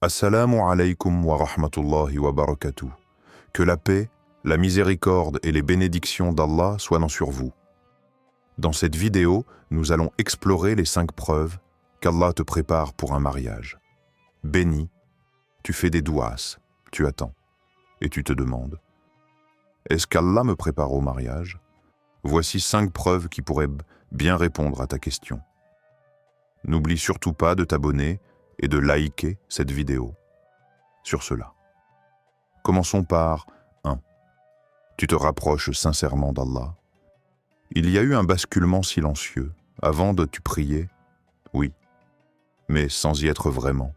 Assalamu alaikum wa rahmatullahi wa barakatuh. Que la paix, la miséricorde et les bénédictions d'Allah soient sur vous. Dans cette vidéo, nous allons explorer les 5 preuves qu'Allah te prépare pour un mariage. Béni, tu fais des douas, tu attends, et tu te demandes: est-ce qu'Allah me prépare au mariage? Voici 5 preuves qui pourraient bien répondre à ta question. N'oublie surtout pas de t'abonner et de liker cette vidéo. Sur cela, commençons par 1. Tu te rapproches sincèrement d'Allah. Il y a eu un basculement silencieux. Avant de tu prier, oui, mais sans y être vraiment.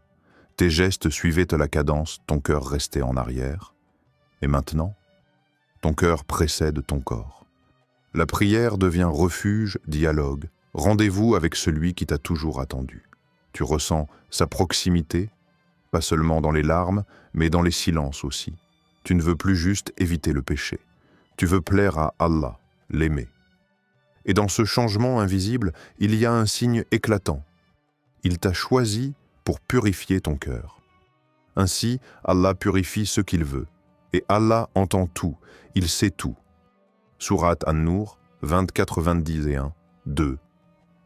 Tes gestes suivaient la cadence, ton cœur restait en arrière. Et maintenant, ton cœur précède ton corps. La prière devient refuge, dialogue, rendez-vous avec celui qui t'a toujours attendu. Tu ressens sa proximité, pas seulement dans les larmes, mais dans les silences aussi. Tu ne veux plus juste éviter le péché. Tu veux plaire à Allah, l'aimer. Et dans ce changement invisible, il y a un signe éclatant. Il t'a choisi pour purifier ton cœur. Ainsi, Allah purifie ce qu'il veut. Et Allah entend tout, il sait tout. Sourate An-Nur 20-91, 2.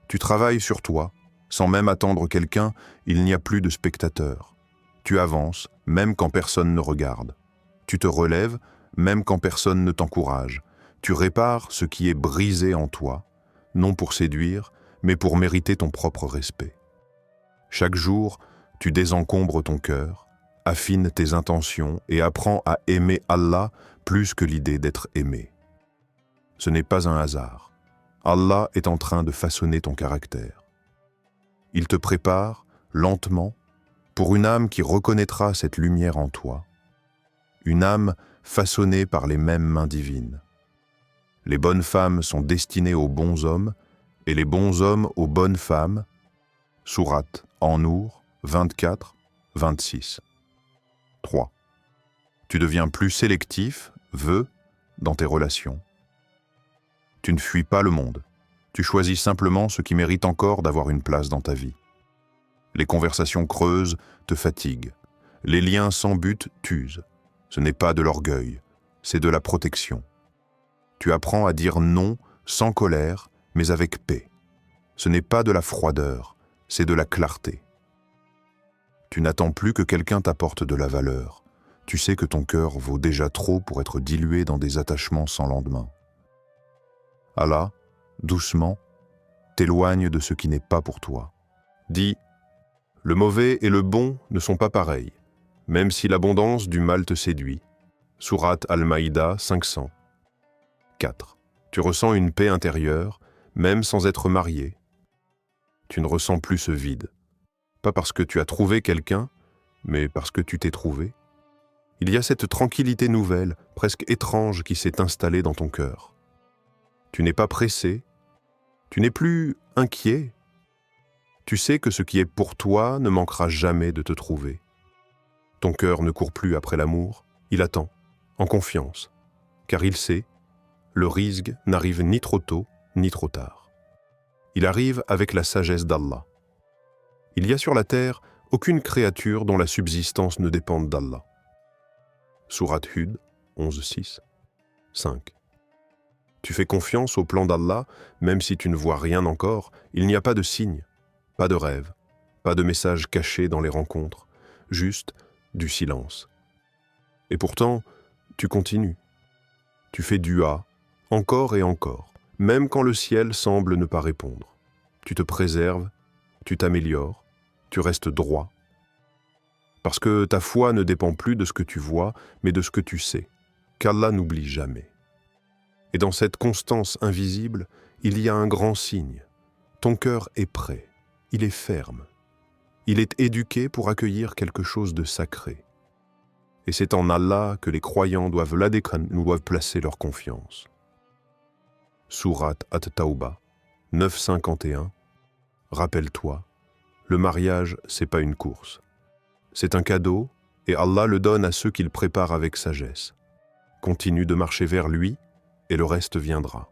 Tu travailles sur toi, sans même attendre quelqu'un, il n'y a plus de spectateurs. Tu avances, même quand personne ne regarde. Tu te relèves, même quand personne ne t'encourage. Tu répares ce qui est brisé en toi, non pour séduire, mais pour mériter ton propre respect. Chaque jour, tu désencombres ton cœur, affines tes intentions et apprends à aimer Allah plus que l'idée d'être aimé. Ce n'est pas un hasard. Allah est en train de façonner ton caractère. Il te prépare, lentement, pour une âme qui reconnaîtra cette lumière en toi. Une âme façonnée par les mêmes mains divines. Les bonnes femmes sont destinées aux bons hommes, et les bons hommes aux bonnes femmes. Sourate An-Nur 24-26. 3. Tu deviens plus sélectif, dans tes relations. Tu ne fuis pas le monde. Tu choisis simplement ce qui mérite encore d'avoir une place dans ta vie. Les conversations creuses te fatiguent. Les liens sans but t'usent. Ce n'est pas de l'orgueil, c'est de la protection. Tu apprends à dire non sans colère, mais avec paix. Ce n'est pas de la froideur, c'est de la clarté. Tu n'attends plus que quelqu'un t'apporte de la valeur. Tu sais que ton cœur vaut déjà trop pour être dilué dans des attachements sans lendemain. Allah, doucement, t'éloigne de ce qui n'est pas pour toi. Dis: le mauvais et le bon ne sont pas pareils, même si l'abondance du mal te séduit. Sourate Al-Maïda 500. 4. Tu ressens une paix intérieure, même sans être marié. Tu ne ressens plus ce vide. Pas parce que tu as trouvé quelqu'un, mais parce que tu t'es trouvé. Il y a cette tranquillité nouvelle, presque étrange, qui s'est installée dans ton cœur. Tu n'es pas pressé, tu n'es plus inquiet. Tu sais que ce qui est pour toi ne manquera jamais de te trouver. Ton cœur ne court plus après l'amour, il attend, en confiance, car il sait, le rizq n'arrive ni trop tôt, ni trop tard. Il arrive avec la sagesse d'Allah. Il y a sur la terre aucune créature dont la subsistance ne dépende d'Allah. Sourate Hud 11-6, 5. Tu fais confiance au plan d'Allah, même si tu ne vois rien encore, il n'y a pas de signe, pas de rêve, pas de message caché dans les rencontres, juste du silence. Et pourtant, tu continues. Tu fais dua, encore et encore, même quand le ciel semble ne pas répondre. Tu te préserves, tu t'améliores, tu restes droit. Parce que ta foi ne dépend plus de ce que tu vois, mais de ce que tu sais, qu'Allah n'oublie jamais. Et dans cette constance invisible, il y a un grand signe. Ton cœur est prêt, il est ferme. Il est éduqué pour accueillir quelque chose de sacré. Et c'est en Allah que les croyants doivent placer leur confiance. Sourate At-Tawbah 9-51. Rappelle-toi, le mariage, c'est pas une course. C'est un cadeau, et Allah le donne à ceux qu'il prépare avec sagesse. Continue de marcher vers lui, et le reste viendra.